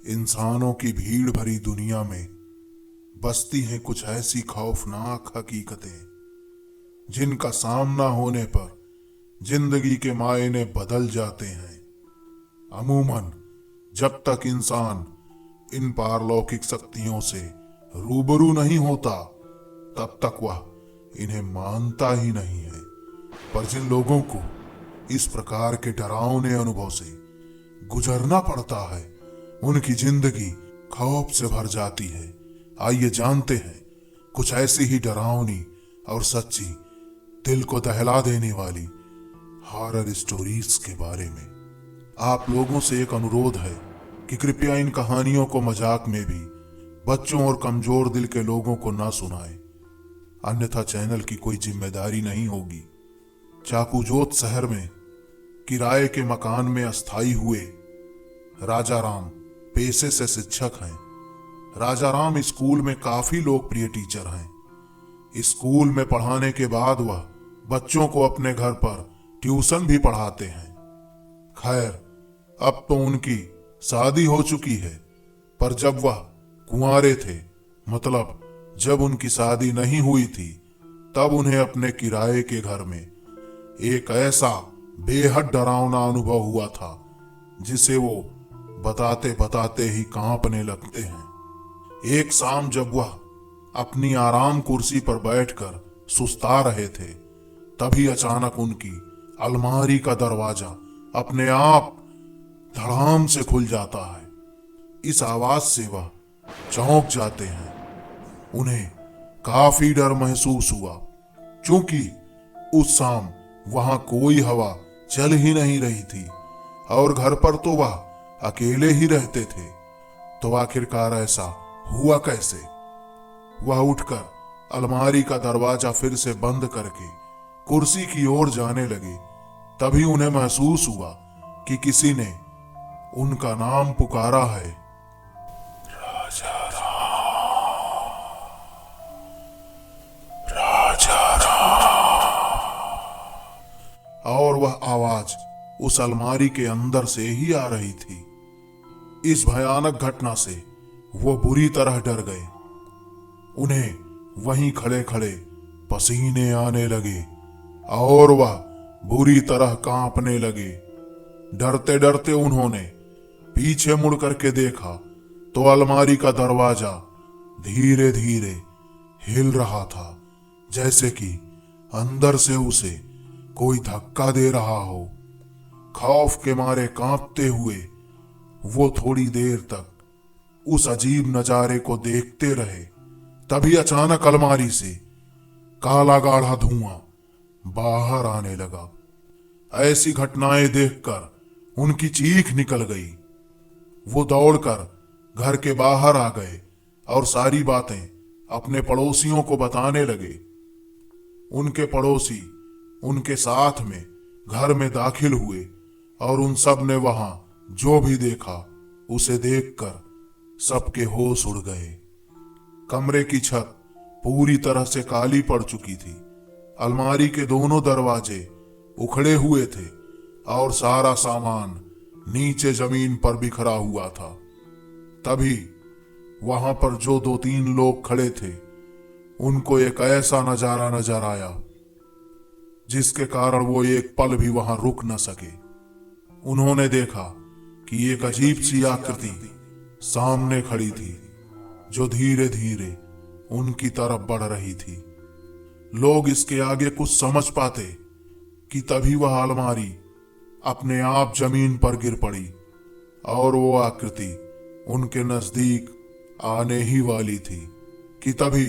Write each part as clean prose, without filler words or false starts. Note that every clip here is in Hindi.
इंसानों की भीड़ भरी दुनिया में बसती हैं कुछ ऐसी खौफनाक हकीकतें जिनका सामना होने पर जिंदगी के मायने बदल जाते हैं। अमूमन जब तक इंसान इन पारलौकिक शक्तियों से रूबरू नहीं होता तब तक वह इन्हें मानता ही नहीं है। पर जिन लोगों को इस प्रकार के डरावने अनुभव से गुजरना पड़ता है उनकी जिंदगी खौफ से भर जाती है। आइए जानते हैं कुछ ऐसी ही डरावनी और सच्ची दिल को दहला देने वाली हॉरर स्टोरीज के बारे में। आप लोगों से एक अनुरोध है कि कृपया इन कहानियों को मजाक में भी बच्चों और कमजोर दिल के लोगों को ना सुनाएं, अन्यथा चैनल की कोई जिम्मेदारी नहीं होगी। चाकूजोत शहर में किराए के मकान में अस्थायी हुए राजा राम पेशे से शिक्षक हैं। राजा राम स्कूल में काफी लोकप्रिय टीचर हैं। स्कूल में पढ़ाने के बाद वह बच्चों को अपने घर पर ट्यूशन भी पढ़ाते हैं। खैर, अब तो उनकी शादी हो चुकी है, पर जब वह कुंवारे थे, मतलब जब उनकी शादी नहीं हुई थी, तब उन्हें अपने किराए के घर में एक ऐसा बेहद डरावना अनुभव हुआ था जिसे वो बताते बताते ही कांपने लगते हैं। एक शाम जब वह अपनी आराम कुर्सी पर बैठकर सुस्ता रहे थे, तभी अचानक उनकी अलमारी का दरवाजा अपने आप धड़ाम से खुल जाता है। इस आवाज से वह चौंक जाते हैं। उन्हें काफी डर महसूस हुआ, क्योंकि उस शाम वहां कोई हवा चल ही नहीं रही थी और घर पर तो वह अकेले ही रहते थे। तो आखिरकार ऐसा हुआ कैसे? वह उठकर अलमारी का दरवाजा फिर से बंद करके कुर्सी की ओर जाने लगे। तभी उन्हें महसूस हुआ कि किसी ने उनका नाम पुकारा है, राजा राम, राजा राम। और वह आवाज उस अलमारी के अंदर से ही आ रही थी। इस भयानक घटना से वो बुरी तरह डर गए। उन्हें वहीं खड़े खड़े पसीने आने लगे और वह बुरी तरह कांपने लगे। डरते डरते उन्होंने पीछे मुड़ करके देखा तो अलमारी का दरवाजा धीरे धीरे हिल रहा था, जैसे कि अंदर से उसे कोई धक्का दे रहा हो। खौफ के मारे कांपते हुए वो थोड़ी देर तक उस अजीब नजारे को देखते रहे। तभी अचानक अलमारी से काला गाढ़ा धुआं बाहर आने लगा। ऐसी घटनाएं देखकर उनकी चीख निकल गई। वो दौड़कर घर के बाहर आ गए और सारी बातें अपने पड़ोसियों को बताने लगे। उनके पड़ोसी उनके साथ में घर में दाखिल हुए और उन सब ने वहां जो भी देखा उसे देखकर सबके होश उड़ गए। कमरे की छत पूरी तरह से काली पड़ चुकी थी। अलमारी के दोनों दरवाजे उखड़े हुए थे और सारा सामान नीचे जमीन पर बिखरा हुआ था। तभी वहां पर जो 2-3 लोग खड़े थे उनको एक ऐसा नजारा नजर आया जिसके कारण वो एक पल भी वहां रुक न सके। उन्होंने देखा कि एक अजीब सी आकृति सामने खड़ी थी जो धीरे धीरे उनकी तरफ बढ़ रही थी। लोग इसके आगे कुछ समझ पाते कि तभी वह अलमारी अपने आप जमीन पर गिर पड़ी और वो आकृति उनके नजदीक आने ही वाली थी कि तभी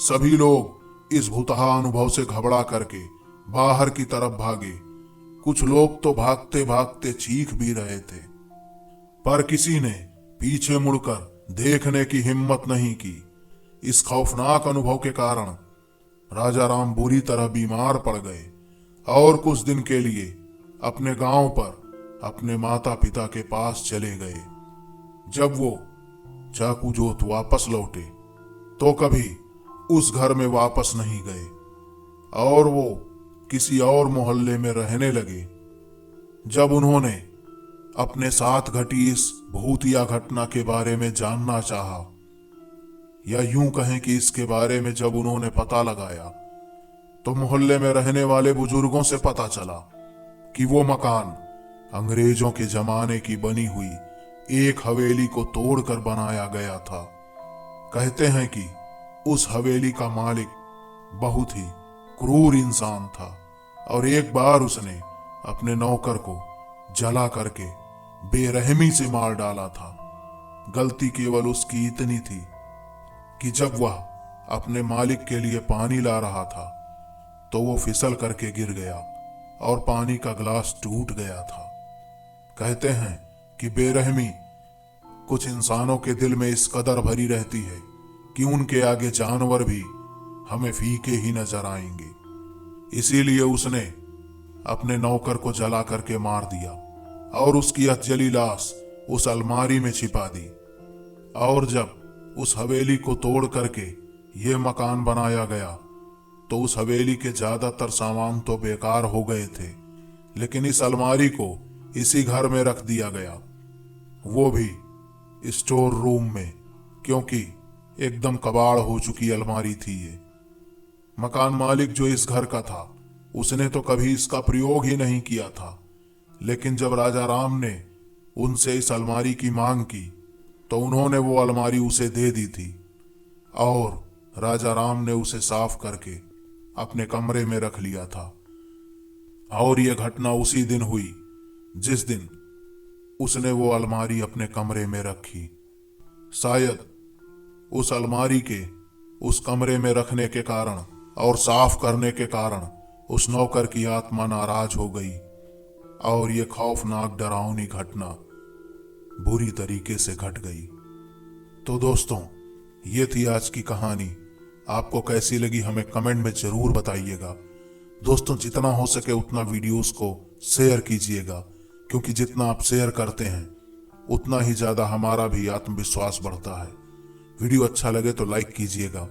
सभी लोग इस भुतहा अनुभव से घबरा करके बाहर की तरफ भागे। कुछ लोग तो भागते भागते चीख भी रहे थे, पर किसी ने पीछे मुड़कर देखने की हिम्मत नहीं की। इस खौफनाक अनुभव के कारण राजा राम बुरी तरह बीमार पड़ गए और कुछ दिन के लिए अपने गांव पर अपने माता पिता के पास चले गए। जब वो चाकूजोत वापस लौटे तो कभी उस घर में वापस नहीं गए और वो किसी और मोहल्ले में रहने लगे। जब उन्होंने अपने साथ घटी इस भूतिया घटना के बारे में जानना चाहा, या यूं कहें कि इसके बारे में जब उन्होंने पता लगाया तो मोहल्ले में रहने वाले बुजुर्गों से पता चला कि वो मकान अंग्रेजों के जमाने की बनी हुई एक हवेली को तोड़कर बनाया गया था। कहते हैं कि उस हवेली का मालिक बहुत ही क्रूर इंसान था और एक बार उसने अपने नौकर को जला करके बेरहमी से मार डाला था। गलती केवल उसकी इतनी थी कि जब वह अपने मालिक के लिए पानी ला रहा था तो वो फिसल करके गिर गया और पानी का ग्लास टूट गया था। कहते हैं कि बेरहमी कुछ इंसानों के दिल में इस कदर भरी रहती है कि उनके आगे जानवर भी हमें फीके ही नजर आएंगे। इसीलिए उसने अपने नौकर को जला करके मार दिया और उसकी अधजली लाश उस अलमारी में छिपा दी। और जब उस हवेली को तोड़ करके ये मकान बनाया गया तो उस हवेली के ज्यादातर सामान तो बेकार हो गए थे, लेकिन इस अलमारी को इसी घर में रख दिया गया, वो भी स्टोर रूम में, क्योंकि एकदम कबाड़ हो चुकी अलमारी थी ये। मकान मालिक जो इस घर का था उसने तो कभी इसका प्रयोग ही नहीं किया था, लेकिन जब राजा राम ने उनसे इस अलमारी की मांग की तो उन्होंने वो अलमारी उसे दे दी थी और राजा राम ने उसे साफ करके अपने कमरे में रख लिया था। और यह घटना उसी दिन हुई जिस दिन उसने वो अलमारी अपने कमरे में रखी। शायद उस अलमारी के उस कमरे में रखने के कारण और साफ करने के कारण उस नौकर की आत्मा नाराज हो गई और ये खौफनाक डरावनी घटना बुरी तरीके से घट गई। तो दोस्तों, ये थी आज की कहानी। आपको कैसी लगी हमें कमेंट में जरूर बताइएगा। दोस्तों, जितना हो सके उतना वीडियोस को शेयर कीजिएगा, क्योंकि जितना आप शेयर करते हैं उतना ही ज्यादा हमारा भी आत्मविश्वास बढ़ता है। वीडियो अच्छा लगे तो लाइक कीजिएगा,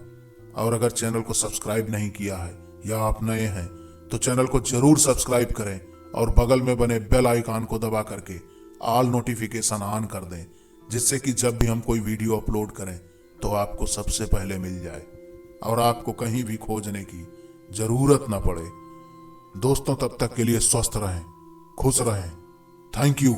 और अगर चैनल को सब्सक्राइब नहीं किया है या आप नए हैं तो चैनल को जरूर सब्सक्राइब करें और बगल में बने बेल आइकन को दबा करके ऑल नोटिफिकेशन ऑन कर दें, जिससे कि जब भी हम कोई वीडियो अपलोड करें तो आपको सबसे पहले मिल जाए और आपको कहीं भी खोजने की जरूरत ना पड़े। दोस्तों, तब तक के लिए स्वस्थ रहें, खुश रहें। Thank you.